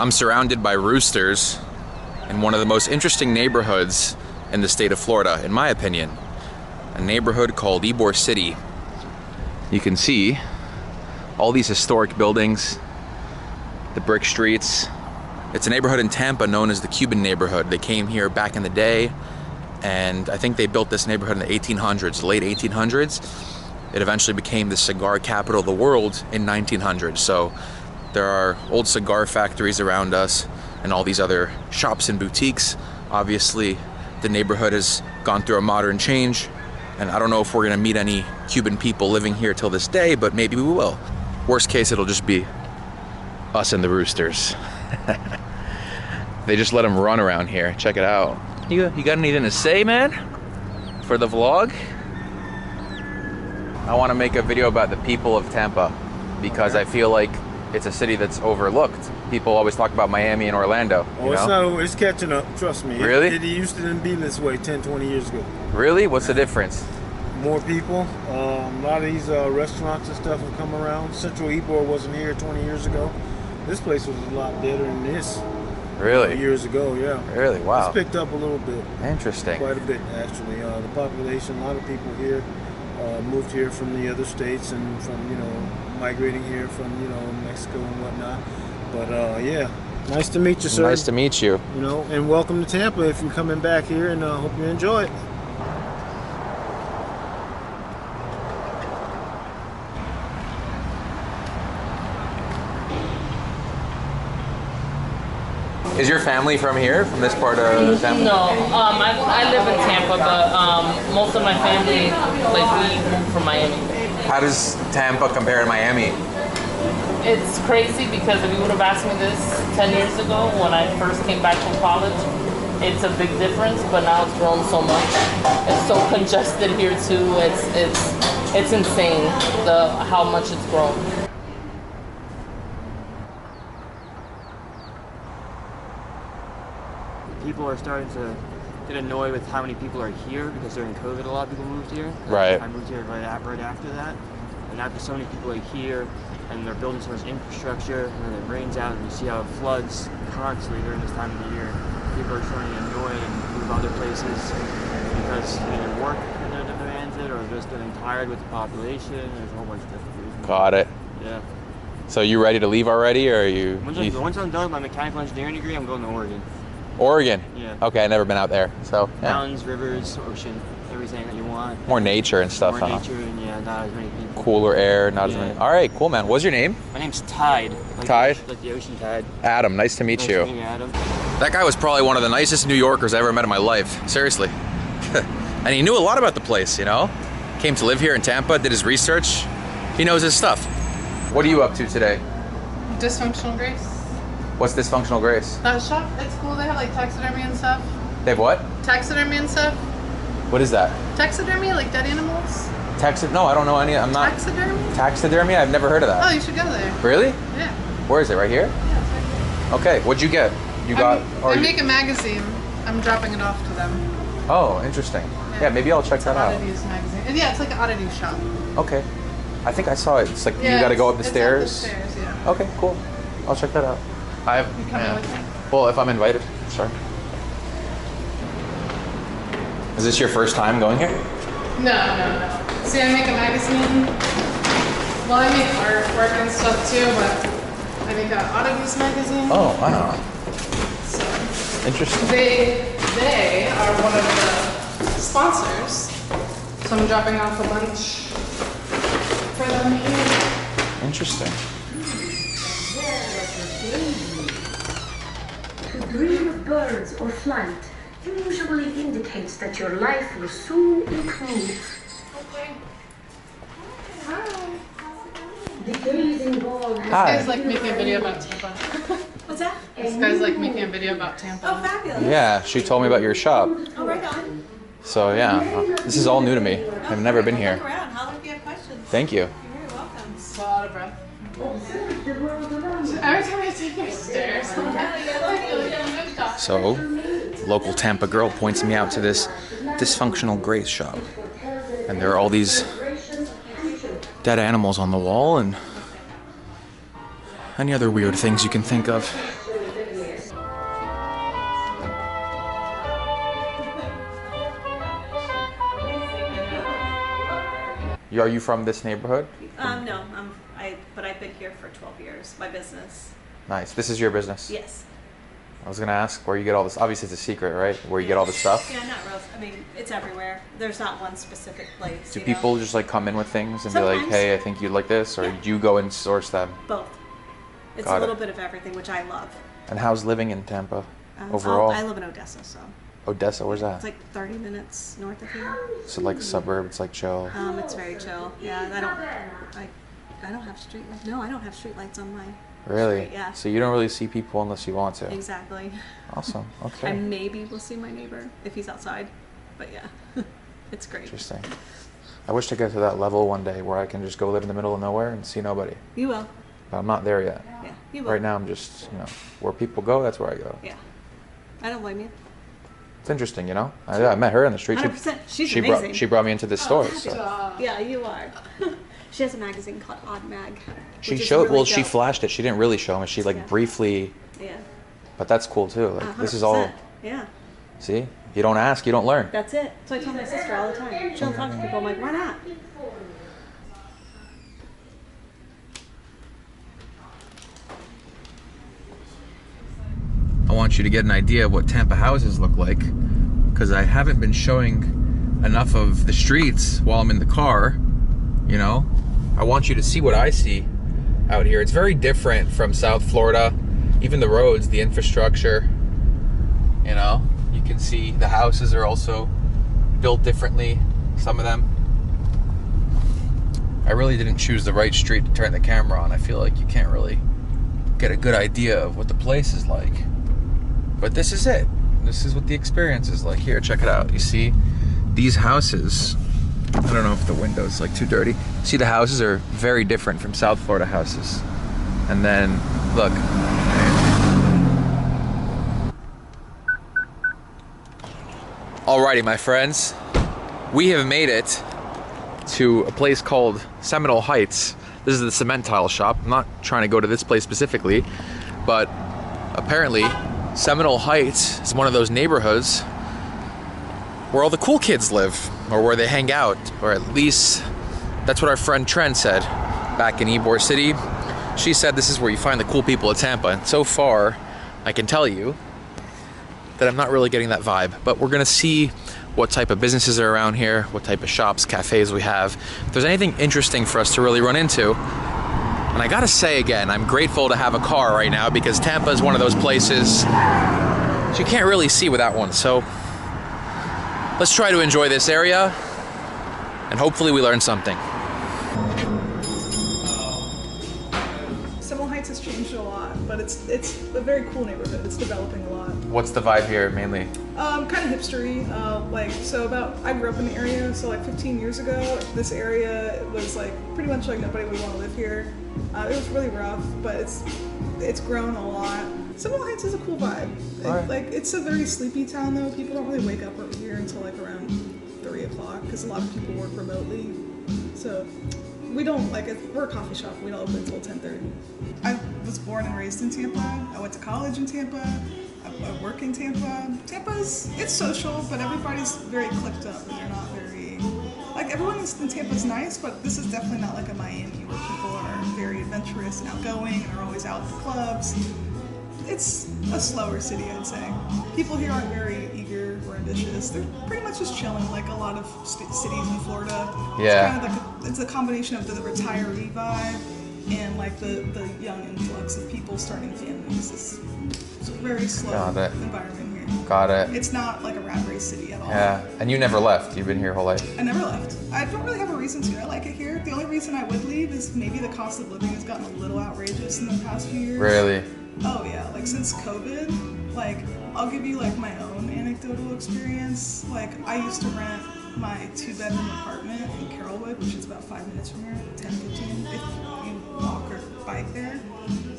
I'm surrounded by roosters in one of the most interesting neighborhoods in the state of Florida, in my opinion. A neighborhood called Ybor City. You can see all these historic buildings, the brick streets. It's a neighborhood in Tampa known as the Cuban neighborhood. They came here back in the day, and I think they built this neighborhood in the 1800s, late 1800s. It eventually became the cigar capital of the world in 1900. So there are old cigar factories around us and all these other shops and boutiques. Obviously, the neighborhood has gone through a modern change, and I don't know if we're gonna meet any Cuban people living here till this day, but maybe we will. Worst case, it'll just be us and the roosters. They just let them run around here. Check it out. You got anything to say, man? For the vlog? I want to make a video about the people of Tampa because I feel like it's a city that's overlooked. People always talk about Miami and Orlando. Oh, it's not over. It's catching up. Trust me. Really? It used to be this way 10, 20 years ago. Really? What's the difference? More people. A lot of these restaurants and stuff have come around. Central Ybor wasn't here 20 years ago. This place was a lot better than this. Really? Years ago, yeah. Really? Wow. It's picked up a little bit. Interesting. Quite a bit, actually. The population, a lot of people here moved here from the other states and from, migrating here from, Mexico and whatnot. But, yeah. Nice to meet you, sir. Nice to meet you. And welcome to Tampa if you're coming back here, and hope you enjoy it. Is your family from here, from this part of Tampa? No, I live in Tampa, but most of my family, we moved from Miami. How does Tampa compare to Miami? It's crazy because if you would have asked me this 10 years ago when I first came back from college, it's a big difference, but now it's grown so much. It's so congested here too. It's insane how much it's grown. People are starting to get annoyed with how many people are here because during COVID, a lot of people moved here. Right. I moved here right after that, and now because so many people are here and they're building so much infrastructure, and then it rains out and you see how it floods constantly during this time of the year. People are starting to get annoyed and move other places because they either work and they're demanded, or they're just getting tired with the population. There's a whole bunch of different reasons. Got it. Yeah. So you ready to leave already, or are you? Once I'm done with my mechanical engineering degree, I'm going to Oregon. Oregon? Yeah. Okay, I've never been out there, so. Yeah. Mountains, rivers, ocean, everything that you want. More nature and stuff, More nature and not as many people. Cooler air, not as many. All right, cool, man. What's your name? My name's Tide. Tide? Like the ocean tide. Adam, nice to meet you. Nice to meet you, Adam. That guy was probably one of the nicest New Yorkers I ever met in my life. Seriously. And he knew a lot about the place, Came to live here in Tampa, did his research. He knows his stuff. What are you up to today? Dysfunctional Grace. What's Dysfunctional Grace? That shop, it's cool. They have taxidermy and stuff. They have what? Taxidermy and stuff. What is that? Taxidermy, like dead animals. No, I don't know any. I'm not. Taxidermy? Taxidermy? I've never heard of that. Oh, you should go there. Really? Yeah. Where is it? Right here? Yeah, it's right here. Okay. What'd you get? You got? I make a magazine. I'm dropping it off to them. Oh, interesting. Yeah, maybe I'll check it's that out. Oddities magazine. And yeah, it's like an oddity shop. Okay. I think I saw it. It's like Yeah, you got to go up the stairs. Up the stairs, yeah. Okay, cool. I'll check that out. You coming with me? Well, if I'm invited, sure. Is this your first time going here? No. See, I make a magazine. Well, I make artwork and stuff too, but I make an oddities magazine. Oh, wow. So Interesting. they are one of the sponsors. So I'm dropping off a bunch for them here. Interesting. To dream of birds or flight usually indicates that your life will soon improve. Okay. Hi. The days involved. This guy's making a video about Tampa. What's that? This guy's making a video about Tampa. Oh, fabulous. Yeah, she told me about your shop. Oh, right on. So yeah, this is all new to me. I've never been here. Look around. Holler if you have questions. Thank you. You're very welcome. So out of breath. Every time I take your stairs, So, local Tampa girl points me out to this Dysfunctional Grace shop. And there are all these dead animals on the wall and any other weird things you can think of. Are you from this neighborhood? No, but I've been here for 12 years. My business. Nice. This is your business? Yes. I was gonna ask where you get all this. Obviously, it's a secret, right? Where you get all this stuff. Yeah, not real. I mean, it's everywhere. There's not one specific place. Do you people know? just like come in with things and be like, Sometimes. "Hey, I think you'd like this," or Yeah. do you go and source them? Both. It's Got a little it. bit of everything, which I love. And how's living in Tampa overall? I live in Odessa, so Odessa, where's that? it's like 30 minutes north of here. So like a suburb. It's like chill. It's very chill. Yeah, I don't have street lights. No, I don't have street lights on my Really? street. Yeah. So you don't really see people unless you want to. Exactly. Awesome. Okay. And maybe we'll see my neighbor if he's outside. But yeah, it's great. Interesting. I wish to get to that level one day where I can just go live in the middle of nowhere and see nobody. You will. But I'm not there yet. Yeah, you will. Right now I'm just, where people go, that's where I go. Yeah. I don't blame you. It's interesting, I met her in the street. 100%. She's she amazing. brought she brought me into this store. happy. So. Yeah, you are. She has a magazine called Odd Mag. She which is showed really she dope. flashed it. She didn't really show me. She Yeah. briefly, Yeah. but that's cool too. Like this is all 100%. Yeah. see? You don't ask, you don't learn. That's it. So I tell my sister all the time. She'll talk to people. I'm like, why not? I want you to get an idea of what Tampa houses look like, because I haven't been showing enough of the streets while I'm in the car. I want you to see what I see out here. It's very different from South Florida. Even the roads, the infrastructure, you can see the houses are also built differently, some of them. I really didn't choose the right street to turn the camera on. I feel like you can't really get a good idea of what the place is like. But this is it. This is what the experience is like. Here, check it out. You see these houses. I don't know if the window's too dirty. See, the houses are very different from South Florida houses. And then, look. Alrighty, my friends. We have made it to a place called Seminole Heights. This is the cement tile shop. I'm not trying to go to this place specifically, but apparently Seminole Heights is one of those neighborhoods where all the cool kids live, or where they hang out, or at least that's what our friend Trent said back in Ybor City. She said this is where you find the cool people of Tampa, and so far I can tell you that I'm not really getting that vibe, but we're gonna see what type of businesses are around here, what type of shops, cafes we have, if there's anything interesting for us to really run into. And I gotta say again, I'm grateful to have a car right now, because Tampa is one of those places you can't really see without one. So let's try to enjoy this area, and hopefully we learn something. Seminole Heights has changed a lot, but it's a very cool neighborhood. It's developing a lot. What's the vibe here mainly? Kind of hipstery. I grew up in the area, so 15 years ago, this area was pretty much nobody would want to live here. It was really rough, but it's grown a lot. Seminole Heights is a cool vibe. Alright. It's a very sleepy town though. People don't really wake up over here until around 3 o'clock because a lot of people work remotely. So we don't we're a coffee shop. We don't open until 10:30. I was born and raised in Tampa. I went to college in Tampa. I work in Tampa. It's social, but everybody's very clicked up, and they're not very everyone in Tampa's nice, but this is definitely not like a Miami where people are very adventurous and outgoing and are always out at the clubs. It's a slower city, I'd say. People here aren't very eager or ambitious. They're pretty much just chilling, like a lot of cities in Florida. Yeah. It's a combination of the retiree vibe and the young influx of people starting families. It's a very slow environment here. Got it. It's not like a rat race city at all. Yeah, and you never left. You've been here your whole life. I never left. I don't really have a reason to. I like it here. The only reason I would leave is maybe the cost of living has gotten a little outrageous in the past few years. Really? Oh yeah, since COVID, I'll give you my own anecdotal experience. I used to rent my 2-bedroom apartment in Carrollwood, which is about 5 minutes from here, 10-15, if you walk or bike there.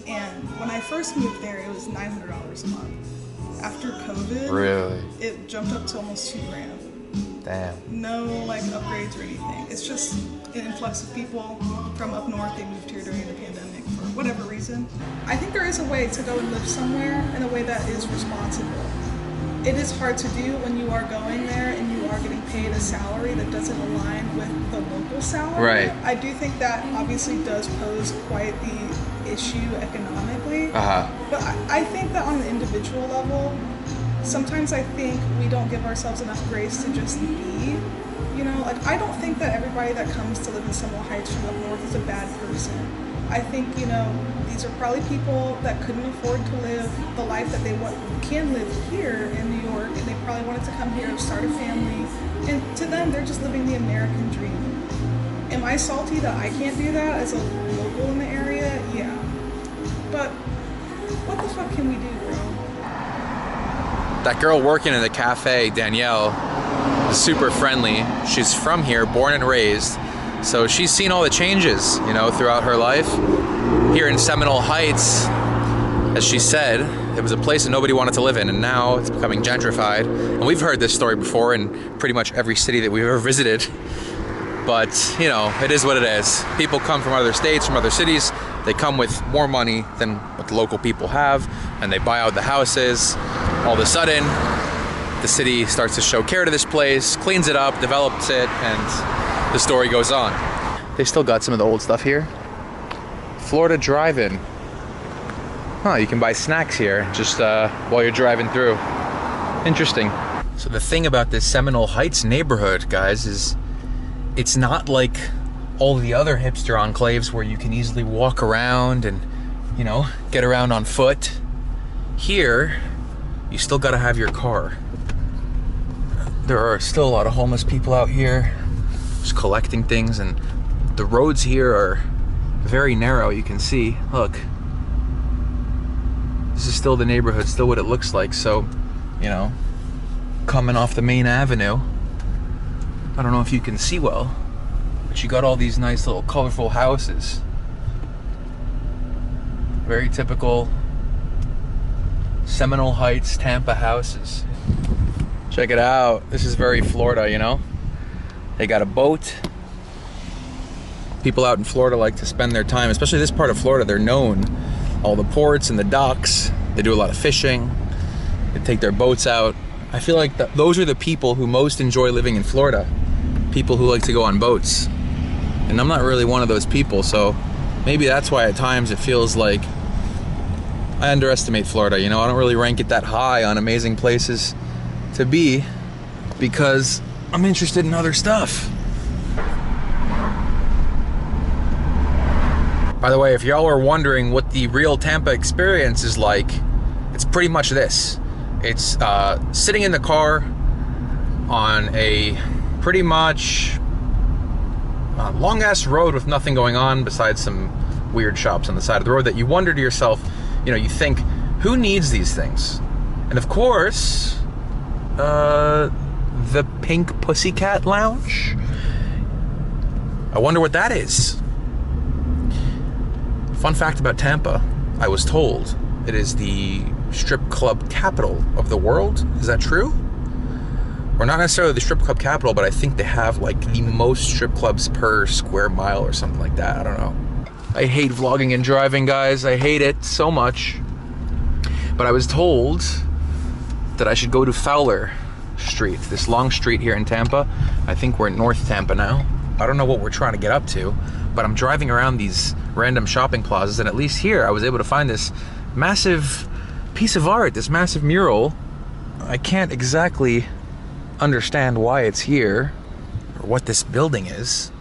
And when I first moved there, it was $900 a month. After COVID, really, it jumped up to almost $2,000. Damn. No upgrades or anything. It's just an influx of people from up north. They moved here during the pandemic for whatever reason. I think there is a way to go and live somewhere in a way that is responsible. It is hard to do when you are going there and you are getting paid a salary that doesn't align with the local salary. Right. I do think that obviously does pose quite the issue economically. But I think that on the individual level, sometimes I think we don't give ourselves enough grace to just be. You know, like, I don't think that everybody that comes to live in Seminole Heights from up north is a bad person. I think, you know, these are probably people that couldn't afford to live the life that they can live here in New York, and they probably wanted to come here and start a family. And to them, they're just living the American dream. Am I salty that I can't do that as a local in the area? Yeah. But what the fuck can we do, bro? That girl working in the cafe, Danielle, is super friendly. She's from here, born and raised. So she's seen all the changes, you know, throughout her life. Here in Seminole Heights, as she said, it was a place that nobody wanted to live in, and now it's becoming gentrified. And we've heard this story before in pretty much every city that we've ever visited. But, you know, it is what it is. People come from other states, from other cities. They come with more money than what the local people have, and they buy out the houses. All of a sudden, the city starts to show care to this place, cleans it up, develops it, and the story goes on. They still got some of the old stuff here. Florida Drive-In. Huh, you can buy snacks here just while you're driving through. Interesting. So the thing about this Seminole Heights neighborhood, guys, is it's not like all the other hipster enclaves where you can easily walk around and, you know, get around on foot. Here, you still gotta have your car. There are still a lot of homeless people out here just collecting things, and the roads here are very narrow. You can see, look, this is still the neighborhood, still what it looks like. So, you know, coming off the main avenue, I don't know if you can see well, but you got all these nice little colorful houses. Very typical Seminole Heights, Tampa houses. Check it out. This is very Florida, you know? They got a boat. People out in Florida like to spend their time, especially this part of Florida, they're known. All the ports and the docks, they do a lot of fishing. They take their boats out. I feel like those are the people who most enjoy living in Florida. People who like to go on boats. And I'm not really one of those people, so maybe that's why at times it feels like I underestimate Florida, you know? I don't really rank it that high on amazing places to be because I'm interested in other stuff. By the way, if y'all are wondering what the real Tampa experience is like, it's pretty much this. It's sitting in the car on a pretty much long-ass road with nothing going on besides some weird shops on the side of the road that you wonder to yourself, you know, you think, who needs these things? And of course, the Pink Pussycat Lounge. I wonder what that is. Fun fact about Tampa, I was told it is the strip club capital of the world. Is that true? Or not necessarily the strip club capital, but I think they have like the most strip clubs per square mile or something like that. I don't know. I hate vlogging and driving, guys. I hate it so much. But I was told that I should go to Fowler Street, this long street here in Tampa. I think we're in North Tampa now. I don't know what we're trying to get up to, but I'm driving around these random shopping plazas, and at least here I was able to find this massive piece of art, this massive mural. I can't exactly understand why it's here or what this building is.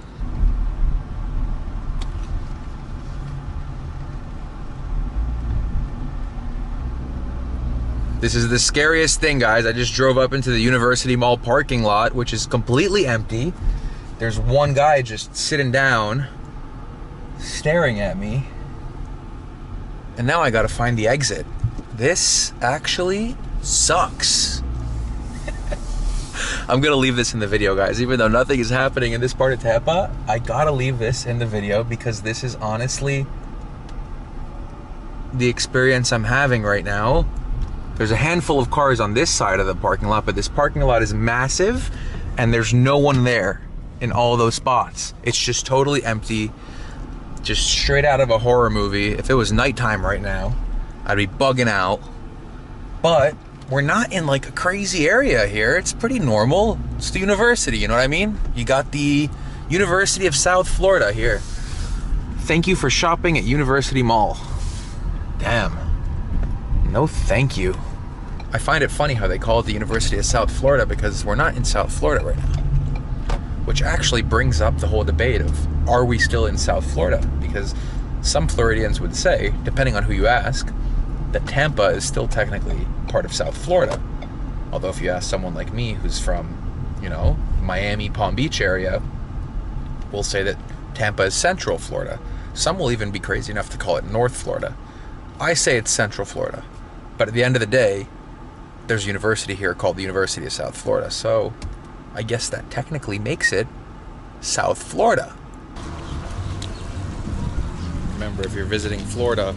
This is the scariest thing, guys. I just drove up into the University Mall parking lot, which is completely empty. There's one guy just sitting down, staring at me. And now I gotta find the exit. This actually sucks. I'm gonna leave this in the video, guys. Even though nothing is happening in this part of Tampa, I gotta leave this in the video because this is honestly the experience I'm having right now. There's a handful of cars on this side of the parking lot, but this parking lot is massive and there's no one there in all those spots. It's just totally empty, just straight out of a horror movie. If it was nighttime right now, I'd be bugging out. But we're not in like a crazy area here. It's pretty normal. It's the university, you know what I mean? You got the University of South Florida here. Thank you for shopping at University Mall. Damn. No thank you. I find it funny how they call it the University of South Florida because we're not in South Florida right now. Which actually brings up the whole debate of, are we still in South Florida? Because some Floridians would say, depending on who you ask, that Tampa is still technically part of South Florida. Although if you ask someone like me who's from, you know, Miami, Palm Beach area, we'll say that Tampa is Central Florida. Some will even be crazy enough to call it North Florida. I say it's Central Florida. But at the end of the day, there's a university here called the University of South Florida. So I guess that technically makes it South Florida. Remember, if you're visiting Florida,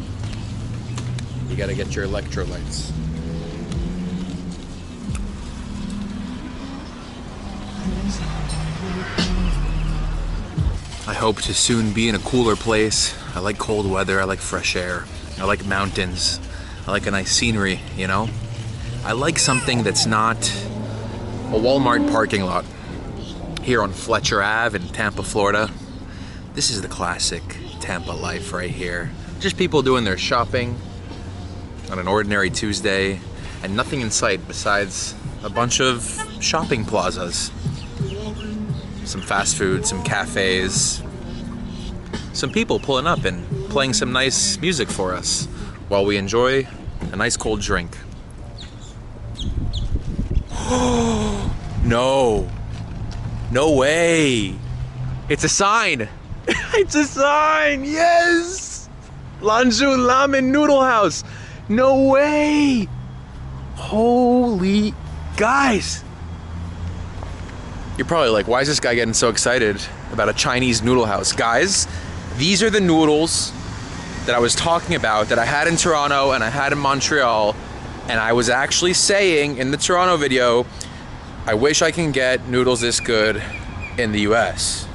you gotta get your electrolytes. I hope to soon be in a cooler place. I like cold weather, I like fresh air, I like mountains, I like a nice scenery, you know? I like something that's not a Walmart parking lot. Here on Fletcher Ave in Tampa, Florida. This is the classic Tampa life right here. Just people doing their shopping on an ordinary Tuesday and nothing in sight besides a bunch of shopping plazas. Some fast food, some cafes, some people pulling up and playing some nice music for us while we enjoy a nice cold drink. No. No way. It's a sign. It's a sign. Yes. Lanju Ramen Noodle House. No way. Holy guys. You're probably like, why is this guy getting so excited about a Chinese noodle house? Guys, these are the noodles that I was talking about that I had in Toronto and I had in Montreal. And I was actually saying in the Toronto video, I wish I can get noodles this good in the US.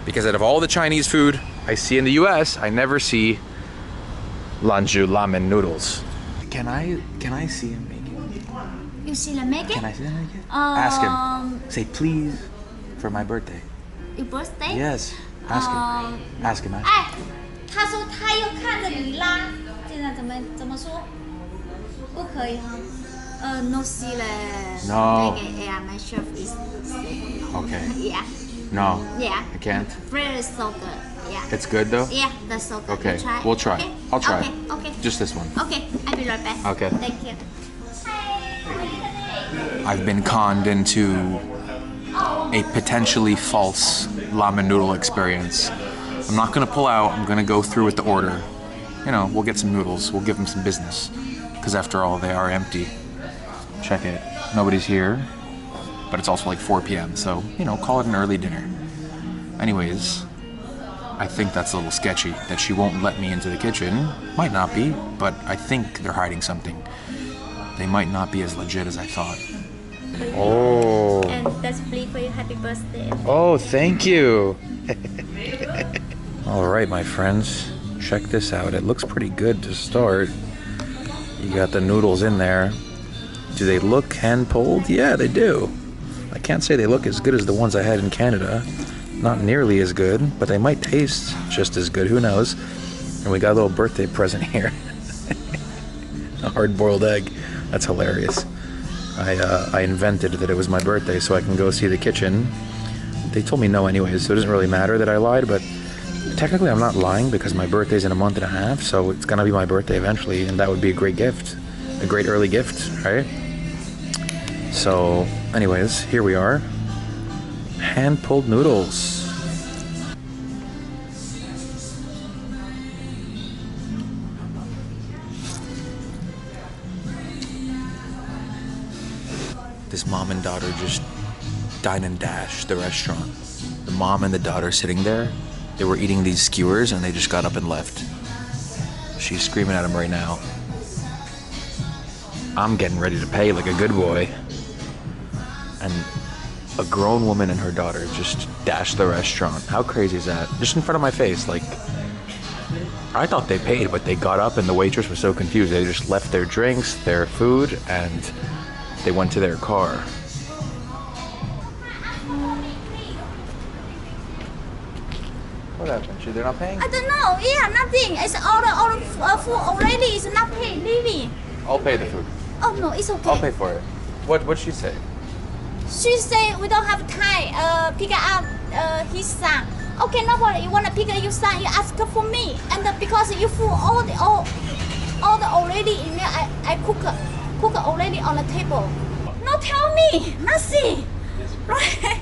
Because out of all the Chinese food I see in the US, I never see Lanju Ramen noodles. Can I see him make it? You see them make it? Can I see him make it? Ask him. Say please for my birthday. Your birthday? Yes. Ask him. Ask him. 哎，他说他要看着你拉，现在怎么说？不可以哈。No see 嘞。No. Yeah, my chef is. Okay. Yeah. No. Yeah. I can't. Bread is so good. Yeah. It's good though? Yeah, that's so good. Okay. You try? We'll try. Okay. I'll try. Okay. Okay. Just this one. Okay. I'll be right back. Okay. Thank you. I've been conned into a potentially false ramen noodle experience. I'm not gonna pull out, I'm gonna go through with the order. You know, we'll get some noodles, we'll give them some business. Because after all, they are empty. Check it, nobody's here, but it's also like 4 p.m., so, you know, call it an early dinner. Anyways, I think that's a little sketchy, that she won't let me into the kitchen. Might not be, but I think they're hiding something. They might not be as legit as I thought. Oh. And that's free for you. Happy birthday. Oh, thank you. All right, my friends, check this out. It looks pretty good to start. You got the noodles in there. Do they look hand-pulled? Yeah, they do. I can't say they look as good as the ones I had in Canada. Not nearly as good, but they might taste just as good. Who knows? And we got a little birthday present here. A hard-boiled egg. That's hilarious. I invented that it was my birthday so I can go see the kitchen. They told me no anyways, so it doesn't really matter that I lied, but technically I'm not lying because my birthday's in a month and a half, so it's gonna be my birthday eventually, and that would be a great gift. A great early gift, right? So, anyways, here we are. Hand-pulled noodles. This mom and daughter just dine and dash the restaurant. The mom and the daughter sitting there, they were eating these skewers and they just got up and left. She's screaming at him right now. I'm getting ready to pay like a good boy. And a grown woman and her daughter just dashed the restaurant. How crazy is that? Just in front of my face, like, I thought they paid, but they got up and the waitress was so confused. They just left their drinks, their food, and they went to their car. What happened? They're not paying? I don't know. Yeah, nothing. It's all food already. It's not paid. Leaving. I'll pay the food. Oh no, it's okay. I'll pay for it. What'd she say? She say we don't have time. Pick up his son. Okay, no problem. You wanna pick up your son? You ask for me, and because you food all the already in there, I cook already on the table. No, tell me nothing. Right?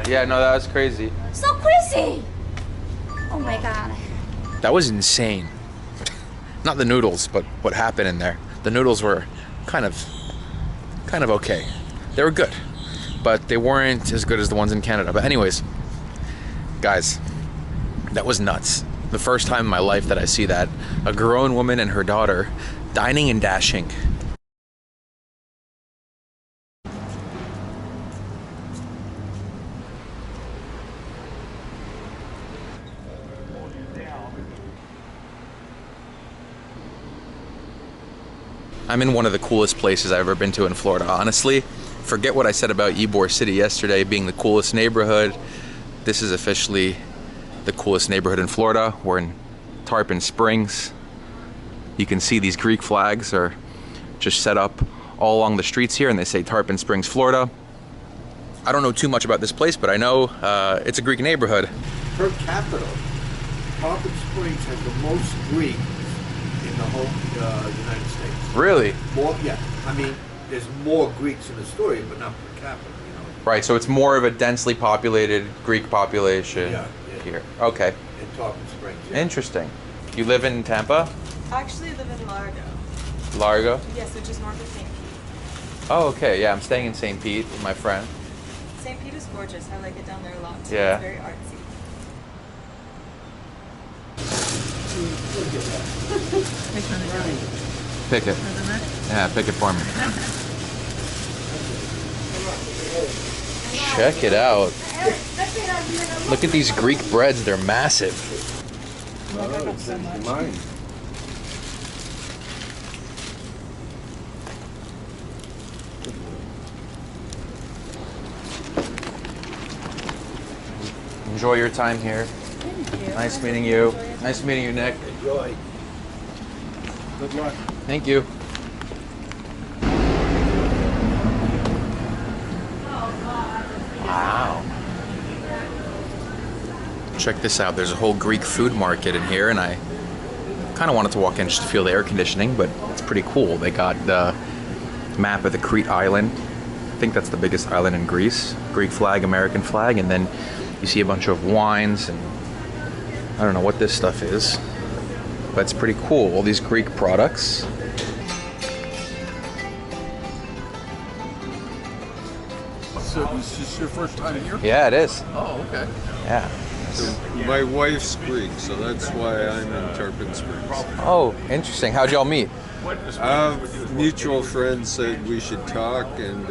Yeah, no, that was crazy. So crazy. Oh my god. That was insane. Not the noodles, but what happened in there. The noodles were kind of okay. They were good, but they weren't as good as the ones in Canada. But anyways, guys, that was nuts. The first time in my life that I see that. A grown woman and her daughter dining and dashing. I'm in one of the coolest places I've ever been to in Florida. Honestly, forget what I said about Ybor City yesterday being the coolest neighborhood. This is officially the coolest neighborhood in Florida. We're in Tarpon Springs. You can see these Greek flags are just set up all along the streets here, and they say Tarpon Springs, Florida. I don't know too much about this place, but I know it's a Greek neighborhood. Per capita, Tarpon Springs has the most Greek in the whole United States. Really? More, yeah. I mean, there's more Greeks in the story, but not per capita, you know. Right, so it's more of a densely populated Greek population here. Okay. In Tarpon Springs, yeah. Interesting. You live in Tampa? I actually live in Largo. Largo? Yes, which is north of St. Pete. Oh, okay. Yeah, I'm staying in St. Pete with my friend. St. Pete is gorgeous. I like it down there a lot too. Yeah. It's very artsy. Pick it. Yeah, pick it for me. Check it out. Look at these Greek breads. They're massive. Mine. Enjoy your time here. Thank you. Nice meeting you. Nice meeting you, Nick. Enjoy. Good luck. Thank you. Wow. Check this out. There's a whole Greek food market in here, and I kind of wanted to walk in just to feel the air conditioning, but it's pretty cool. They got the map of the Crete Island. I think that's the biggest island in Greece. Greek flag, American flag, and then you see a bunch of wines, and I don't know what this stuff is, but it's pretty cool. All these Greek products. So is this your first time here? Yeah, it is. Oh, okay. Yeah. So my wife's Greek, so that's why I'm in Tarpon Springs. Oh, interesting. How'd y'all meet? Mutual friends said we should talk, and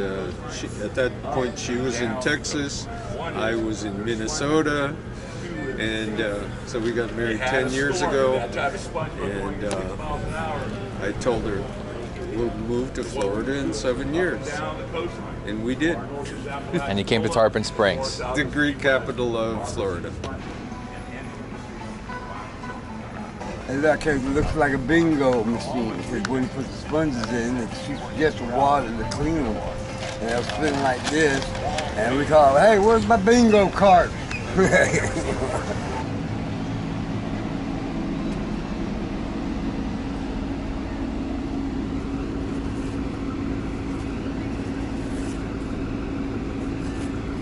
at that point she was in Texas, I was in Minnesota, and so we got married 10 years ago, and I told her we'll move to Florida in 7 years, and we did. And you came to Tarpon Springs. The Greek capital of Florida. And that case looks like a bingo machine, because when you put the sponges in, it shoots just the water, the clean water. And they'll spin like this, and we call, hey, where's my bingo card?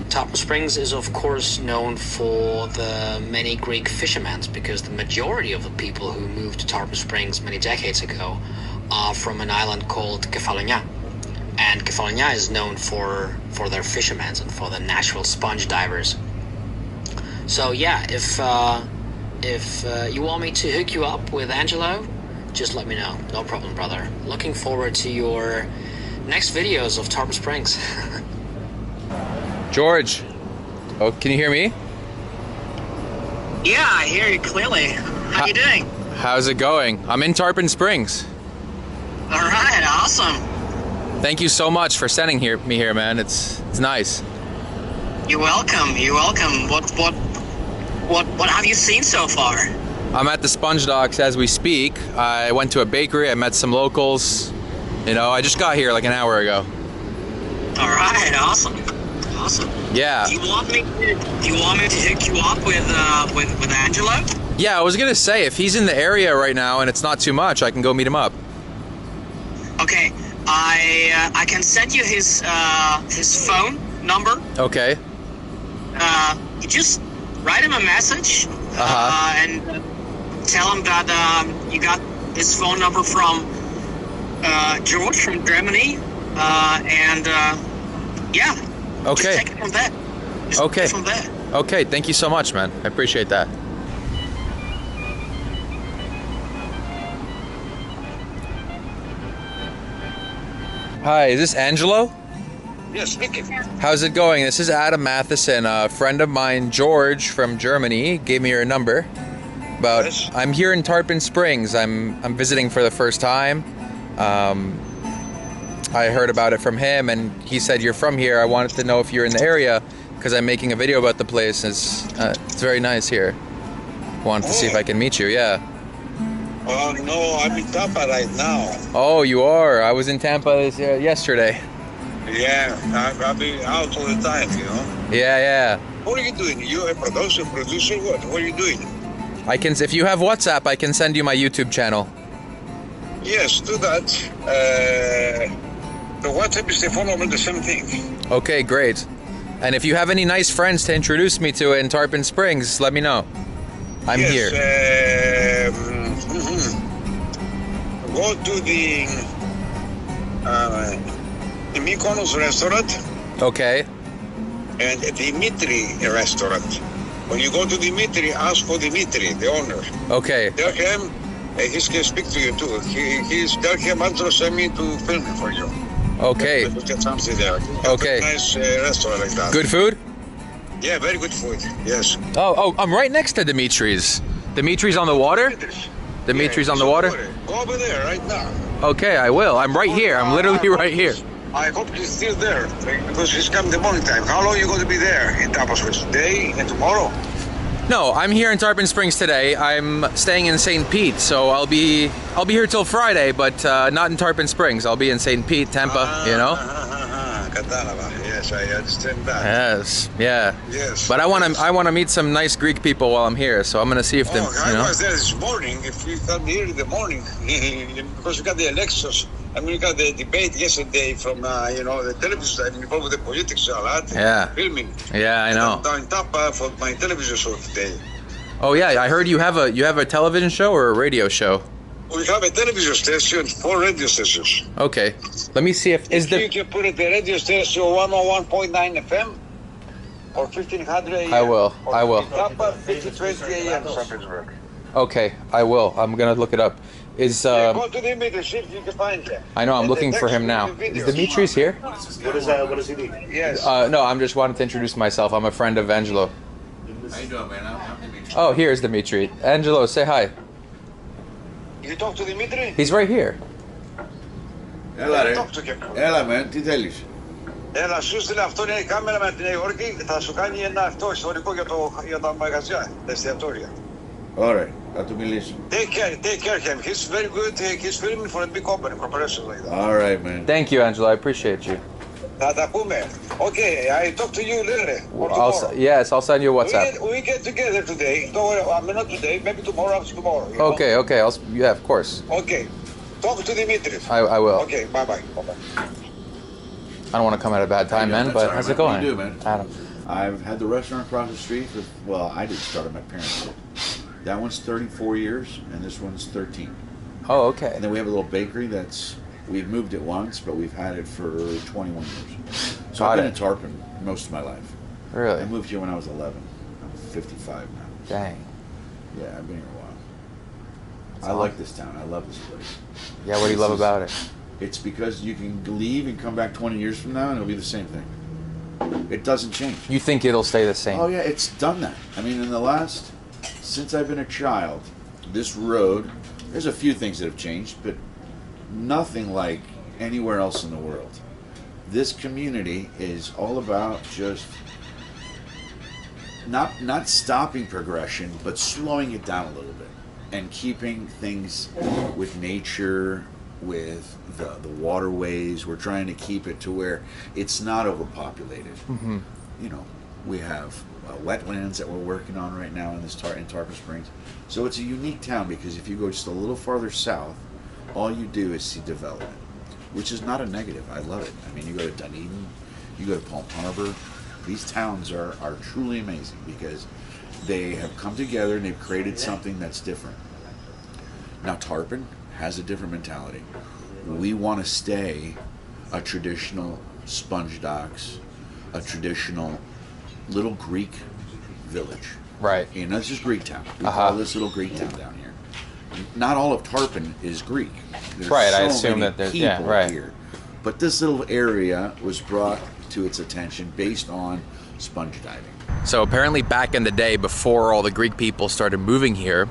Tarpon Springs is of course known for the many Greek fishermen, because the majority of the people who moved to Tarpon Springs many decades ago are from an island called Kefalonia. And Kefalonia is known for their fishermen and for the natural sponge divers. So yeah, if you want me to hook you up with Angelo, just let me know. No problem, brother. Looking forward to your next videos of Tarpon Springs. George, oh, can you hear me? Yeah, I hear you clearly. How you doing? How's it going? I'm in Tarpon Springs. All right, awesome. Thank you so much for sending me here, man. It's nice. You're welcome. You're welcome. What have you seen so far? I'm at the Sponge Docks as we speak. I went to a bakery. I met some locals. You know, I just got here like an hour ago. All right, awesome. Awesome. Yeah. Do you want me to hook you up with Angelo? Yeah, I was gonna say if he's in the area right now and it's not too much, I can go meet him up. Okay, I can send you his phone number. Okay. You just write him a message and tell him that you got his phone number from George from Germany, and yeah. Okay. Just take it from there. Just okay. Take it from there. Okay. Thank you so much, man. I appreciate that. Hi, is this Angelo? Yes, speaking. How's it going? This is Adam Matheson. A friend of mine, George from Germany, gave me your number. Yes. I'm here in Tarpon Springs. I'm visiting for the first time. I heard about it from him, and he said you're from here. I wanted to know if you're in the area because I'm making a video about the place. It's very nice here. Wanted to see if I can meet you. Yeah. No, I'm in Tampa right now. Oh, you are. I was in Tampa yesterday. Yeah, I've been out all the time, you know. Yeah. What are you doing? You a producer? What? What are you doing? I can. If you have WhatsApp, I can send you my YouTube channel. Yes, do that. The WhatsApp is the phone number, the same thing. Okay, great. And if you have any nice friends to introduce me to in Tarpon Springs, let me know. I'm here. Go to the Mykonos restaurant. Okay. And Dimitri restaurant. When you go to Dimitri, ask for Dimitri, the owner. Okay. Tell him, he can speak to you too. Tell him Andrew sent me to film it for you. Okay. Let's get something there. Okay. Nice restaurant like that. Good food? Yeah, very good food. Yes. Oh, I'm right next to Dimitri's. Dimitri's on the water? Dimitri's on the water? Go over there right now. Okay, I will. I'm right here. I'm literally right here. I hope he's still there because he's coming the morning time. How long are you going to be there in Tampa Springs? Today and tomorrow? No, I'm here in Tarpon Springs today. I'm staying in St. Pete, so I'll be here till Friday, but not in Tarpon Springs. I'll be in St. Pete, Tampa, you know? Yes, I understand that. Yes, yeah. Yes. But I want to meet some nice Greek people while I'm here, so I'm gonna see if I was there this morning. If you come here in the morning, because you got the elections. I mean, you got the debate yesterday from the television. I'm involved with the politics a lot. Yeah. Filming. Yeah, I know. I'm down in Tampa for my television show today. Oh yeah, I heard you have a television show or a radio show. We have a television station, 4 radio stations. Okay, let me see if you can put it the radio station 101.9 FM or 1500 AM. I will. Tampa 5020 AM, St. Petersburg. Okay, I will. I'm gonna look it up. Go to Dimitri, see if you can find him. I know. I'm looking for him now. Is Dimitri's here? What does he need? Yes. No, I'm just wanting to introduce myself. I'm a friend of Angelo. How you doing, man? I'm Dimitri. Oh, here's Dimitri. Angelo, say hi. You talk to Dimitri? He's right here. Talk to him. Έλα, man, τι θέλεις? Έλα, σου στείλε αυτό, είναι η κάμερα με τη Νέα Υόρκη. Θα σου κάνει ένα αυτό ιστορικό για τα μαγαζιά, τα εστιατόρια. Ωραία, θα του μιλήσω. Take care of him. He's very good. He's filming for a big company, corporation like that. All right, man. Thank you, Angelo. I appreciate you. Θα τα πούμε. Okay, I talk to you later. Yes, I'll send you a WhatsApp. We get together today. Don't worry, I mean not today. Maybe tomorrow, after tomorrow. You know? Okay. Yeah, of course. Okay. Talk to Dimitri. I will. Okay, bye-bye. I don't want to come at a bad time, man, but how's it going? How you do, man? Adam. I've had the restaurant across the street for, well, I didn't start it, my parents did. That one's 34 years, and this one's 13. Oh, okay. And then we have a little bakery we've moved it once, but we've had it for 21 years. So I've been in Tarpon most of my life. Really? I moved here when I was 11. I'm 55 now. Dang. Yeah, I've been here a while. I like this town. I love this place. Yeah, what do you love about it? It's because you can leave and come back 20 years from now and it'll be the same thing. It doesn't change. You think it'll stay the same? Oh yeah, it's done that. I mean, since I've been a child, this road, there's a few things that have changed, but nothing like anywhere else in the world. This community is all about just not stopping progression, but slowing it down a little bit and keeping things with nature, with the waterways. We're trying to keep it to where it's not overpopulated. Mm-hmm. You know, we have wetlands that we're working on right now in Tarpon Springs. So it's a unique town because if you go just a little farther south, all you do is see development, which is not a negative. I love it. I mean, you go to Dunedin, you go to Palm Harbor. These towns are truly amazing because they have come together and they've created something that's different. Now Tarpon has a different mentality. We want to stay a traditional sponge docks, a traditional little Greek village. Right. You know, it's just Greek town. We call this little Greek town down here. Not all of Tarpon is Greek. There's right, so I assume many that there's people here. But this little area was brought to its attention based on sponge diving. So apparently back in the day, before all the Greek people started moving here,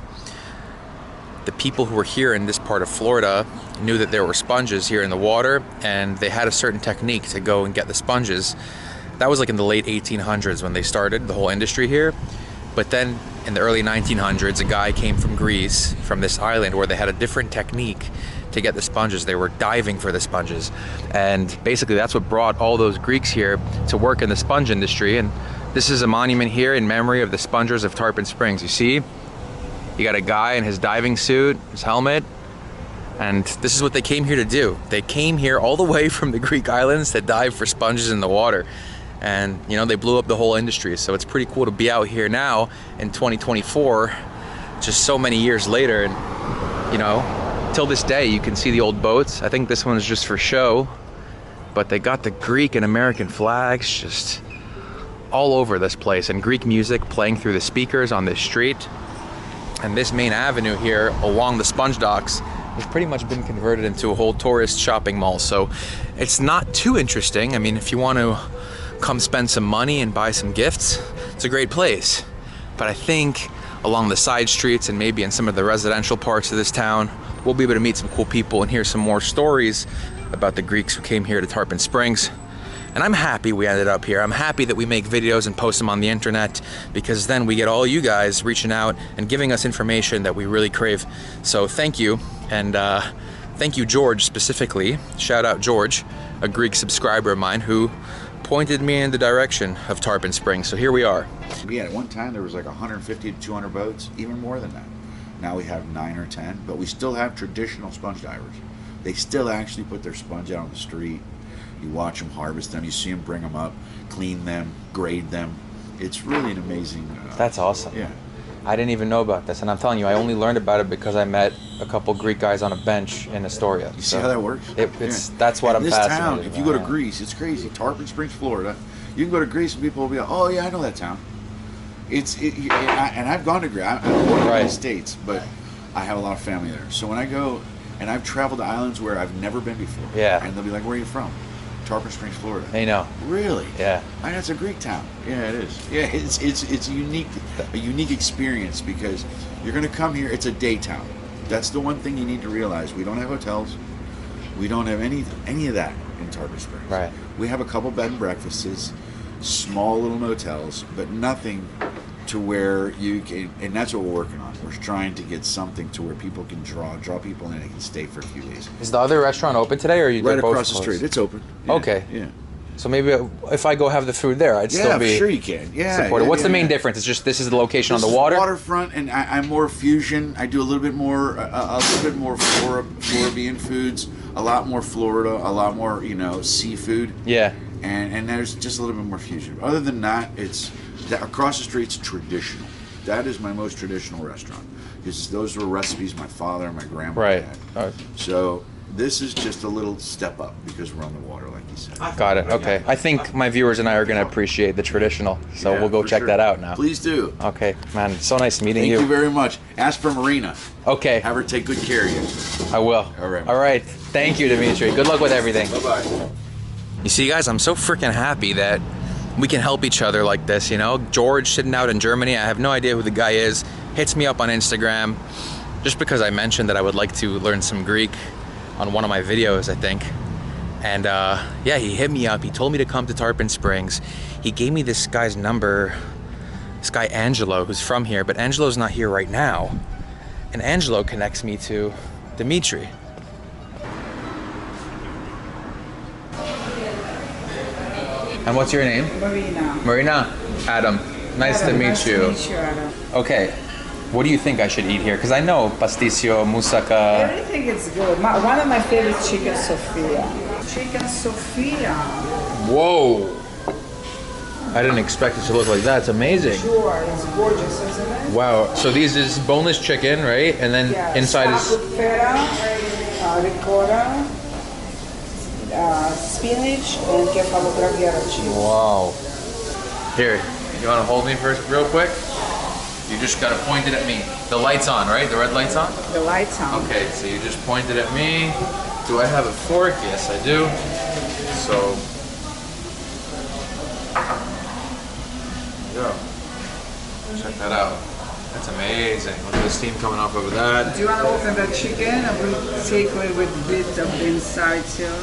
the people who were here in this part of Florida knew that there were sponges here in the water, and they had a certain technique to go and get the sponges. That was like in the late 1800s when they started the whole industry here. But then in the early 1900s, a guy came from Greece, from this island, where they had a different technique to get the sponges. They were diving for the sponges. And basically that's what brought all those Greeks here to work in the sponge industry. And this is a monument here in memory of the spongers of Tarpon Springs. You see, you got a guy in his diving suit, his helmet, and this is what they came here to do. They came here all the way from the Greek islands to dive for sponges in the water. And you know, they blew up the whole industry. So it's pretty cool to be out here now in 2024, just so many years later. And you know, till this day you can see the old boats. I think this one's just for show, but they got the Greek and American flags just all over this place, and Greek music playing through the speakers on this street. And this main avenue here along the sponge docks has pretty much been converted into a whole tourist shopping mall. So it's not too interesting. I mean, if you want to come spend some money and buy some gifts, it's a great place. But I think along the side streets and maybe in some of the residential parts of this town, we'll be able to meet some cool people and hear some more stories about the Greeks who came here to Tarpon Springs. And I'm happy we ended up here. I'm happy that we make videos and post them on the internet, because then we get all you guys reaching out and giving us information that we really crave. So thank you. And thank you, George, specifically. Shout out George, a Greek subscriber of mine who pointed me in the direction of Tarpon Springs. So here we are. Yeah, at one time there was like 150 to 200 boats, even more than that. Now we have 9 or 10, but we still have traditional sponge divers. They still actually put their sponge out on the street. You watch them harvest them, you see them bring them up, clean them, grade them. It's really an amazing... That's awesome. Yeah. I didn't even know about this, and I'm telling you, I only learned about it because I met a couple Greek guys on a bench in Astoria. You see how that works? That's what I'm this fascinated town, about. if you go to Greece, it's crazy. Tarpon Springs, Florida, you can go to Greece and people will be like, oh yeah, I know that town. And I've gone to Greece. I'm born in the States, but I have a lot of family there. So when I go, and I've traveled to islands where I've never been before. Yeah. And they'll be like, where are you from? Tarpon Springs, Florida. They know. Really? Yeah. I mean, it's a Greek town. Yeah, it is. Yeah, it's a unique experience because you're going to come here. It's a day town. That's the one thing you need to realize. We don't have hotels. We don't have any of that in Tarpon Springs. Right. We have a couple bed and breakfasts, small little motels, but nothing to where you can, and that's what we're working on. We're trying to get something to where people can draw people in and can stay for a few days. Is the other restaurant open today, or are you right both across the street? It's open. Yeah. Okay. Yeah. So maybe if I go have the food there, I'd still be sure you can. Yeah. supported. What's the main yeah. difference? It's just this is the location This on the is water. Waterfront, and I'm more fusion. I do a little bit more Floridian foods, a lot more Florida, a lot more seafood. Yeah. And there's just a little bit more fusion. Other than that, it's across the street's traditional. That is my most traditional restaurant because those were recipes my father and my grandma had. Right. So this is just a little step up because we're on the water, like you said. Got it. Okay. I think my viewers and I are going to appreciate the traditional, so we'll go check that out now. Please do. Okay, man. It's so nice meeting Thank you very much. Ask for Marina. Okay. Have her take good care of you. I will. All right. All right. Thank you, Dimitri. Good luck with everything. Bye-bye. You see, guys, I'm so freaking happy that we can help each other like this, George sitting out in Germany, I have no idea who the guy is, hits me up on Instagram, just because I mentioned that I would like to learn some Greek on one of my videos, I think. And yeah, he hit me up. He told me to come to Tarpon Springs. He gave me this guy's number, this guy Angelo, who's from here, but Angelo's not here right now. And Angelo connects me to Dimitri. And what's your name? Marina. Marina. Adam. Nice to meet you. Nice to meet you, Adam. Okay. What do you think I should eat here? Because I know pasticcio, moussaka. Everything is good. One of my favorites, chicken Sofia. Chicken Sofia. Whoa. I didn't expect it to look like that. It's amazing. Sure, it's gorgeous, isn't it? Wow. So these is boneless chicken, right? And then inside is feta, ricotta, spinach, and kefalograviera cheese. wow. Here, you want to hold me first, real quick? You just gotta point it at me. The light's on, right? The red light's on? The light's on. Okay, so you just point it at me. Do I have a fork? Yes, I do. So, there you go. Check that out. That's amazing. Look at the steam coming off of that. Do you want to open the chicken? I will take it with a bit of the inside too.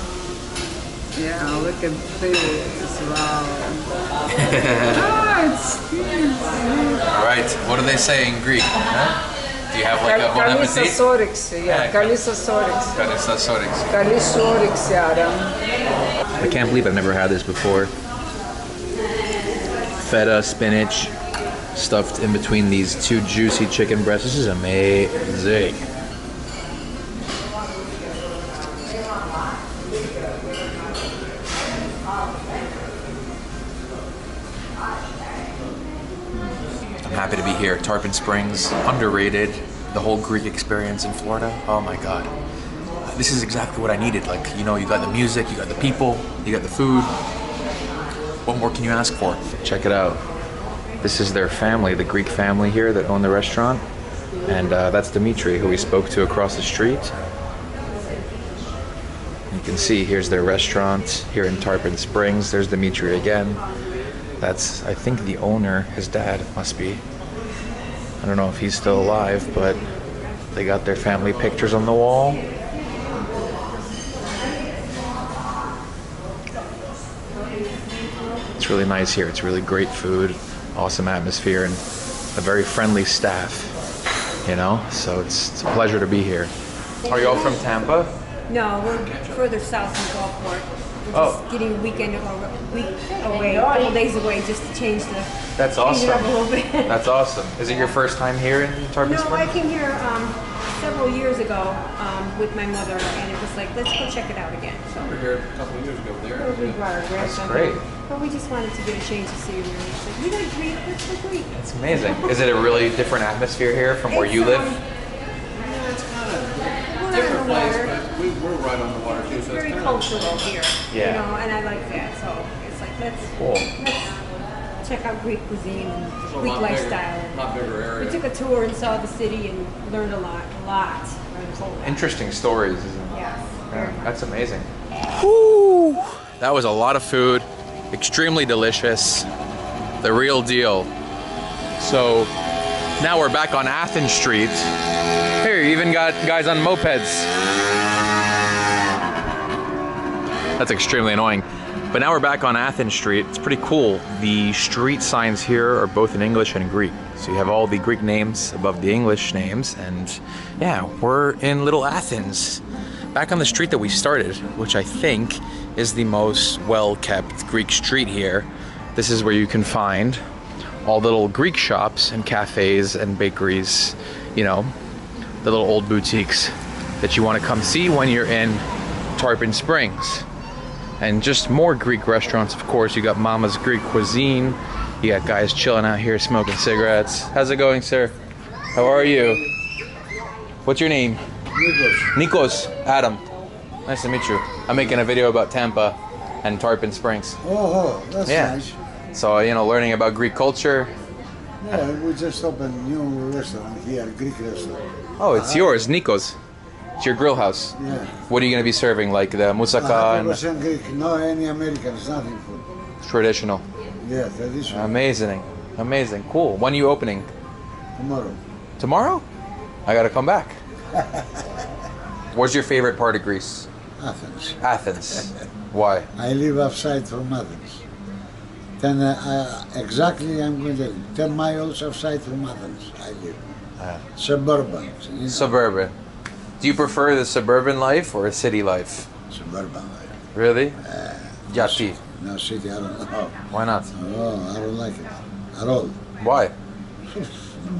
Yeah, look at this. Wow. It's good. All right, what do they say in Greek? Huh? Do you have like a bon appetit? Kalisasorix, yeah. Kalisasorix. Kalisasorix. Kalisasorix, Adam. I can't believe I've never had this before. Feta, spinach, stuffed in between these two juicy chicken breasts. This is amazing. I'm happy to be here. Tarpon Springs, underrated. The whole Greek experience in Florida. Oh my God. This is exactly what I needed. Like, you know, you got the music, you got the people, you got the food. What more can you ask for? Check it out. This is their family, the Greek family here that own the restaurant. And that's Dimitri, who we spoke to across the street. You can see here's their restaurant here in Tarpon Springs. There's Dimitri again. That's, I think, the owner, his dad must be. I don't know if he's still alive, but they got their family pictures on the wall. It's really nice here. It's really great food, awesome atmosphere, and a very friendly staff, you know? So it's a pleasure to be here. Are you all from Tampa? No, we're further south in Gulfport. We're just getting a weekend or a week away, a couple days away, just to change the. That's change it awesome. up a little bit. That's awesome. Is it your first time here in Tarpon No, Springs? I came here several years ago with my mother, and it was like, let's go check it out again. So We were here a couple of years ago there. we brought our That's grandson great. here. But we just wanted to get a change of scenery. It's like, we like Greek, let's go Greek. It's amazing. Is it a really different atmosphere here from where you live? Different place, but we're right on the water too. It's very cultural here, Yeah. you know, and I like that. So it's like, let's check out Greek cuisine and Greek lifestyle. Lot bigger We area. took a tour and saw the city and learned a lot. Learned a whole lot. Interesting stories, isn't it? Yes. Yeah, that's amazing. Woo! That was a lot of food, extremely delicious, the real deal. So now we're back on Athens Street. Here, you even got guys on mopeds. That's extremely annoying. But now we're back on Athens Street. It's pretty cool. The street signs here are both in English and Greek. So you have all the Greek names above the English names. And yeah, we're in Little Athens. Back on the street that we started, which I think is the most well-kept Greek street here. This is where you can find all the little Greek shops and cafes and bakeries, you know, the little old boutiques that you want to come see when you're in Tarpon Springs. And just more Greek restaurants, of course. You got Mama's Greek Cuisine. You got guys chilling out here smoking cigarettes. How's it going, sir? How are you? What's your name? Nikos. Nikos. Adam. Nice to meet you. I'm making a video about Tampa and Tarpon Springs. Oh, that's nice. So, you know, learning about Greek culture. Yeah, we just opened a new restaurant here, Greek restaurant. Oh, it's yours, Nikos. It's your grill house. Yeah. What are you going to be serving? Like the moussaka and 100% Greek, no any Americans, nothing food. traditional? Yeah, traditional. Amazing. Amazing. Cool. When are you opening? Tomorrow. Tomorrow? I gotta come back. What's your favorite part of Greece? Athens. Athens. Why? I live outside from Athens. Exactly, I'm going to 10 miles outside from Athens. I live. Suburban. You know? Suburban. Do you prefer the suburban life or a city life? Suburban life. Really? Yati. No city, I don't know. Why not? Oh, I don't like it at all. Why?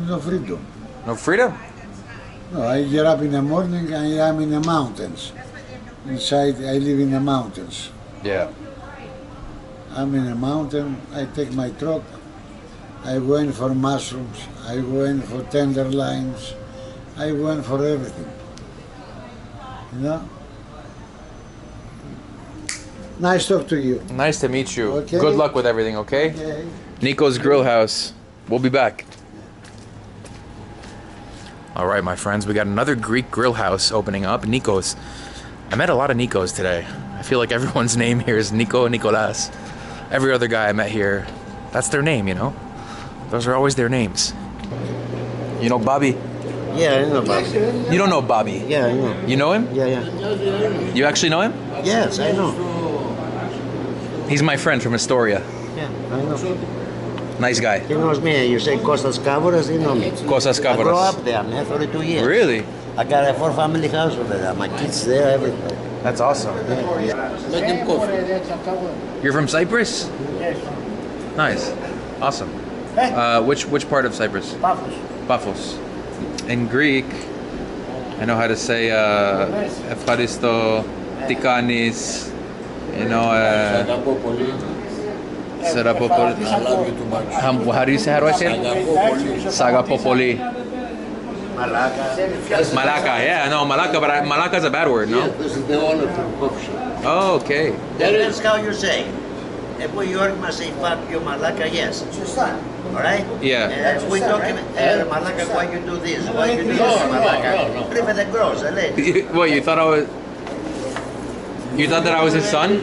No freedom. No freedom? No, I get up in the morning, I am in the mountains. Inside, I live in the mountains. Yeah. I'm in a mountain, I take my truck, I go in for mushrooms, I go in for tenderloins, I go in for everything. You know? Nice talk to you. Nice to meet you. Okay. Good luck with everything, okay? Okay. Nico's Grill House. We'll be back. All right, my friends, we got another Greek grill house opening up, Nico's. I met a lot of Nikos today. I feel like everyone's name here is Nico and Nicolas. Every other guy I met here, that's their name, you know? Those are always their names. You know Bobby? Yeah, I know Bobby. You don't know Bobby? Yeah, I know. You know him? Yeah, yeah. You actually know him? Yes, I know. He's my friend from Astoria. Yeah, I know. Nice guy. He knows me. You say Costas Kavouras, he knows me. Costas I grew Kavouras. up there, man, 32 years. Really? I got a 4-family house over there. My kids there, everything. That's awesome. Make him coffee. You're from Cyprus? Yes. Nice. Awesome. Which part of Cyprus? Paphos. Paphos. In Greek, I know how to say Efcharisto, Tikanis, you know, Serapopoli. I love you too much. How do you say, how do I say it? Sagapopoli. Malaka. Malaka, yeah, no, Malaka, but Malaka is a bad word, no? Yeah, this is the owner from coffee shop. Oh, okay. That's how you say. If New York must say fuck you, Malaka, yes. It's your son. All right? Yeah. And we talk about, Malaka, why you do this? Why you do this, Malaka? Leave it at gross, lady. What, you thought that I was his son?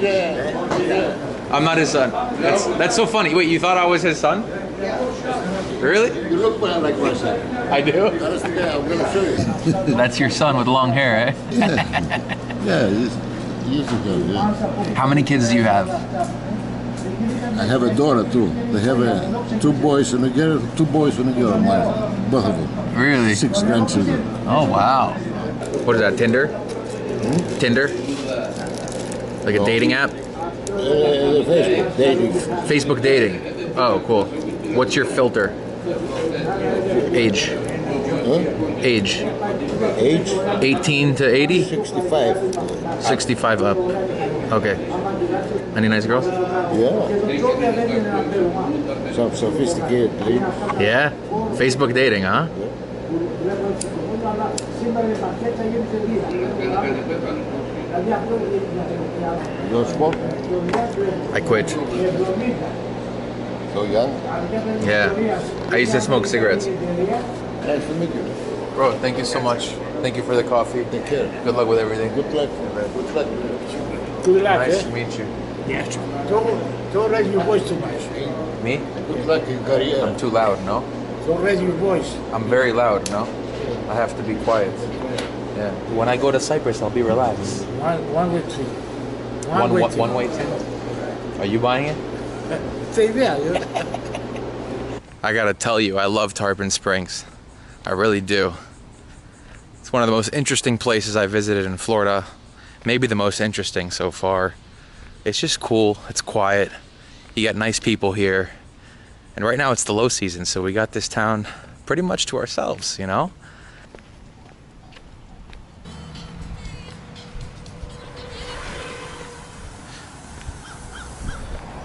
I'm not his son. That's so funny. Wait, you thought I was his son? Really? You look like my son. I do? That's the guy I'm going to show you. That's your son with long hair, eh? Yeah, he's a girl, yeah. How many kids do you have? I have a daughter too. They have 2 boys and a girl, 2 boys and a girl, both of them. Really? 6 grandchildren. Oh, wow. What is that, Tinder? Tinder? Like a dating app? Facebook dating. Facebook dating. Oh, cool. What's your filter? Age. Huh? Age. Age? 18 to 80? 65. 65 up. Okay. Any nice girls? Yeah. Some sophisticated ladies. Yeah? Facebook dating, huh? You don't smoke? I quit. So young? Yeah. I used to smoke cigarettes. Nice to meet you. Bro, thank you so much. Thank you for the coffee. Take care. Good luck with everything. Good luck. Good luck. Good luck, Nice eh? to meet you. Yes. Don't raise your voice too much. Me? Good luck in career. I'm too loud, no? Don't raise your voice. I'm very loud, no? I have to be quiet. Yeah. When I go to Cyprus, I'll be relaxed. One way trip. One way ticket. Are you buying it? Stay there. I gotta tell you, I love Tarpon Springs. I really do. It's one of the most interesting places I visited in Florida. Maybe the most interesting so far. It's just cool, it's quiet. You got nice people here. And right now it's the low season, so we got this town pretty much to ourselves, you know?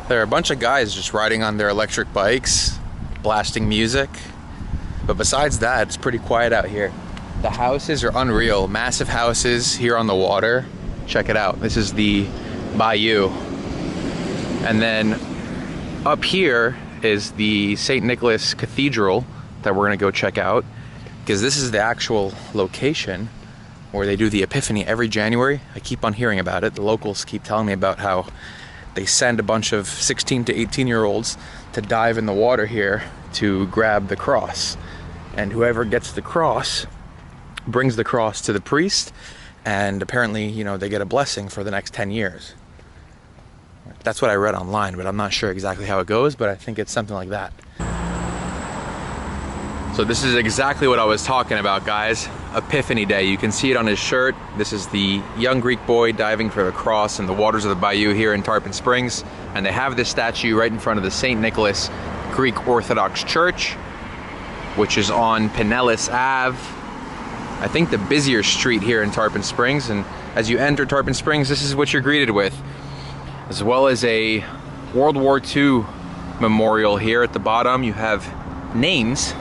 There are a bunch of guys just riding on their electric bikes, blasting music. But besides that, it's pretty quiet out here. The houses are unreal. Massive houses here on the water. Check it out. This is the bayou. And then up here is the St. Nicholas Cathedral that we're gonna go check out, because this is the actual location where they do the Epiphany every January. I keep on hearing about it. The locals keep telling me about how they send a bunch of 16 to 18-year-olds to dive in the water here to grab the cross. And whoever gets the cross brings the cross to the priest, and apparently, you know, they get a blessing for the next 10 years. That's what I read online, but I'm not sure exactly how it goes, but I think it's something like that. So this is exactly what I was talking about, guys. Epiphany Day. You can see it on his shirt. This is the young Greek boy diving for the cross in the waters of the bayou here in Tarpon Springs. And they have this statue right in front of the St. Nicholas Greek Orthodox Church, which is on Pinellas Ave. I think the busier street here in Tarpon Springs. And as you enter Tarpon Springs, this is what you're greeted with, as well as a World War II memorial here at the bottom. You have names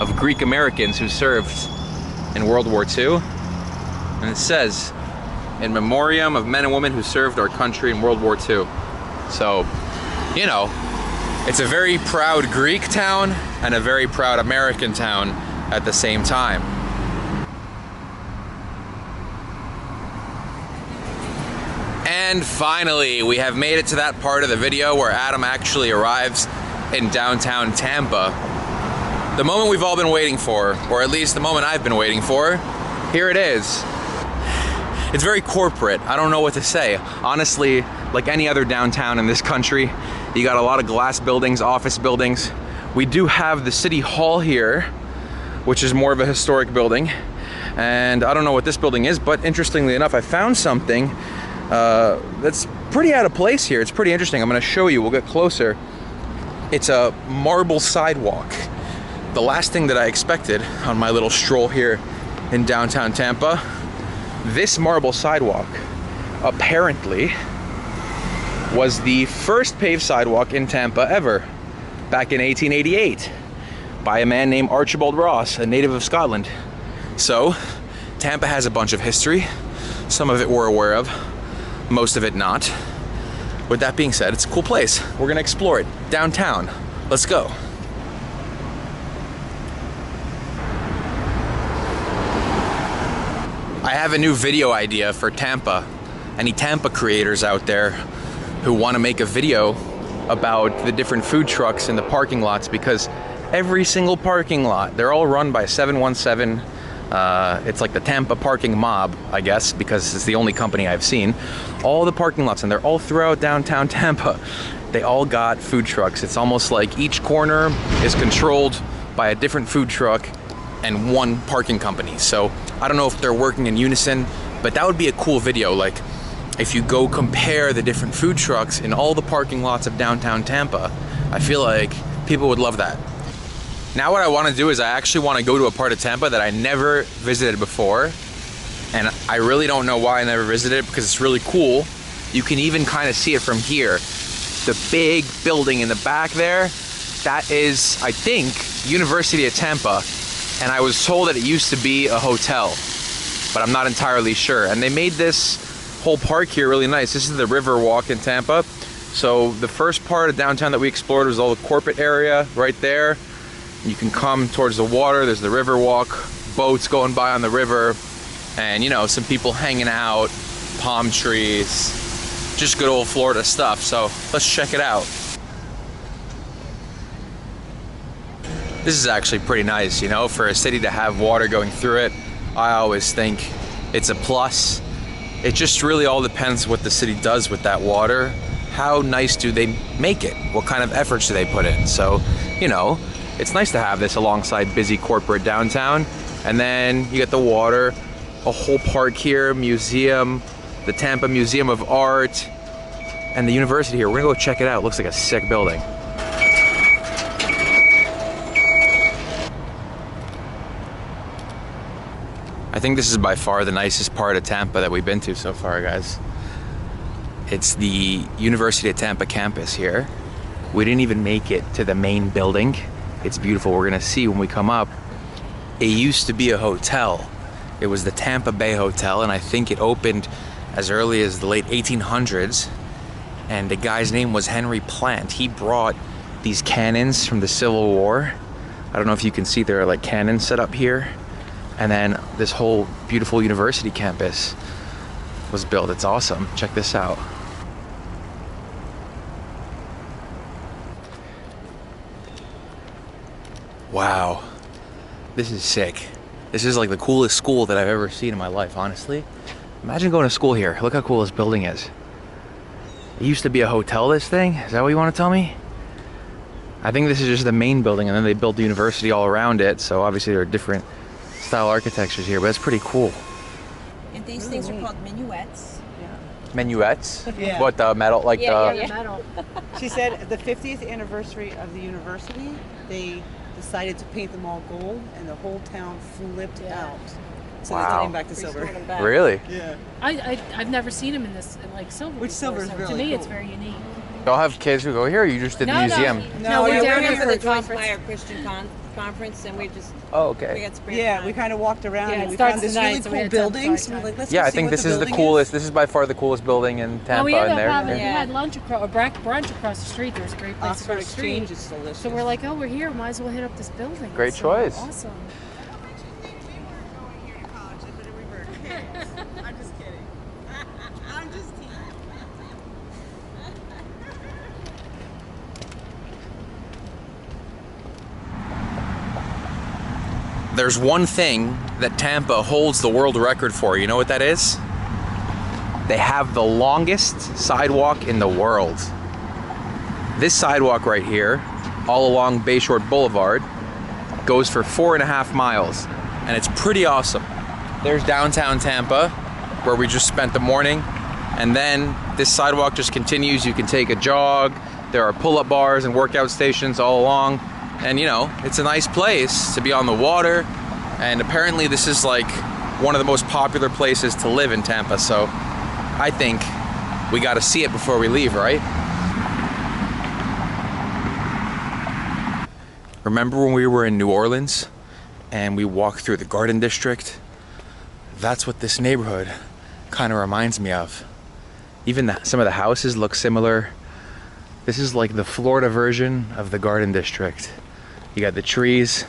of Greek Americans who served in World War II. And it says, in memoriam of men and women who served our country in World War II. So, you know, it's a very proud Greek town and a very proud American town at the same time. And finally, we have made it to that part of the video where Adam actually arrives in downtown Tampa. The moment we've all been waiting for, or at least the moment I've been waiting for. Here it is. It's very corporate. I don't know what to say. Honestly, like any other downtown in this country, you got a lot of glass buildings, office buildings. We do have the city hall here, which is more of a historic building. And I don't know what this building is, but interestingly enough, I found something that's pretty out of place here. It's pretty interesting. I'm gonna show you, we'll get closer. It's a marble sidewalk. The last thing that I expected on my little stroll here in downtown Tampa, this marble sidewalk apparently was the first paved sidewalk in Tampa ever, back in 1888, by a man named Archibald Ross, a native of Scotland. So, Tampa has a bunch of history. Some of it we're aware of, most of it not. With that being said, it's a cool place. We're gonna explore it. Downtown, let's go. I have a new video idea for Tampa. Any Tampa creators out there who want to make a video about the different food trucks in the parking lots, because every single parking lot, they're all run by 717. It's like the Tampa parking mob, I guess, because it's the only company I've seen. All the parking lots, and they're all throughout downtown Tampa. They all got food trucks. It's almost like each corner is controlled by a different food truck and one parking company. So I don't know if they're working in unison, but that would be a cool video. Like, if you go compare the different food trucks in all the parking lots of downtown Tampa, I feel like people would love that. Now what I want to do is I actually want to go to a part of Tampa that I never visited before, and I really don't know why I never visited it, because it's really cool. You can even kind of see it from here. The big building in the back there, that is, I think, University of Tampa. And I was told that it used to be a hotel, but I'm not entirely sure. And they made this whole park here really nice. This is the riverwalk in Tampa. So the first part of downtown that we explored was all the corporate area right there. You can come towards the water. There's the riverwalk, boats going by on the river, and you know, some people hanging out, palm trees, just good old Florida stuff. So let's check it out. This is actually pretty nice, you know, for a city to have water going through it. I always think it's a plus. It just really all depends what the city does with that water. How nice do they make it? What kind of efforts do they put in? So, you know, it's nice to have this alongside busy corporate downtown. And then you get the water, a whole park here, museum, the Tampa Museum of Art, and the university here. We're gonna go check it out. It looks like a sick building. I think this is by far the nicest part of Tampa that we've been to so far, guys. It's the University of Tampa campus here. We didn't even make it to the main building. It's beautiful. We're gonna see when we come up. It used to be a hotel. It was the Tampa Bay Hotel, and I think it opened as early as the late 1800s. And the guy's name was Henry Plant. He brought these cannons from the Civil War. I don't know if you can see, there are like cannons set up here. And then this whole beautiful university campus was built. It's awesome. Check this out. Wow, this is sick. This is like the coolest school that I've ever seen in my life, honestly. Imagine going to school here. Look how cool this building is. It used to be a hotel, this thing. Is that what you want to tell me? I think this is just the main building, and then they built the university all around it, so obviously there are different style architectures here, but it's pretty cool. And these things are called minuets. Minuets? Yeah. What, the metal, like the... metal. She said the 50th anniversary of the university, they decided to paint them all gold, and the whole town flipped out. So they Wow. came back to silver. Really? Yeah. I've never seen them in this like silver. Which silver is so really to me, cool. it's very unique. Y'all have kids who go here, or you just did the museum? No, we're down here for the conference. Fire Christian conference, and we just Oh, okay. we got spare Yeah, time. we kind of walked around Yeah, and it we starts found this tonight, really so we cool had tons of building. So time. we're like, let's Yeah, go I see think what this the is the building coolest. This is by far the coolest building in Tampa. Well, we ended in up there. having, Yeah. we had lunch across, or brunch across the street. There was a great place Oxford across the street. Exchange is delicious. So we're like, oh, we're here. Might as well hit up this building. Great It's choice. Awesome. I'm just kidding. I'm just teasing. There's one thing that Tampa holds the world record for. You know what that is? They have the longest sidewalk in the world. This sidewalk right here, all along Bayshore Boulevard, goes for 4.5 miles, and it's pretty awesome. There's downtown Tampa, where we just spent the morning, and then this sidewalk just continues. You can take a jog. There are pull-up bars and workout stations all along. And you know, it's a nice place to be on the water, and apparently this is like one of the most popular places to live in Tampa, so I think we gotta see it before we leave, right? Remember when we were in New Orleans and we walked through the Garden District? That's what this neighborhood kind of reminds me of. Even some of the houses look similar. This is like the Florida version of the Garden District. You got the trees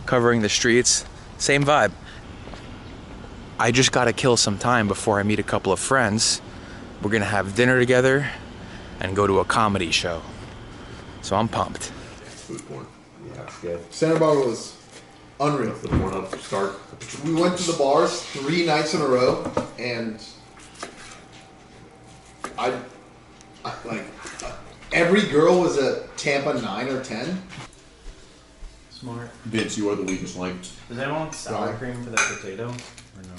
covering the streets, same vibe. I just gotta kill some time before I meet a couple of friends. We're gonna have dinner together and go to a comedy show. So I'm pumped. Food porn. Yeah, it's good. Santa Barbara was unreal. The porn up to start. We went to the bars 3 nights in a row, and I like every girl was a Tampa 9 or 10. Smart. Vince, you are the weakest link. Does anyone want sour cream for that potato? Or no?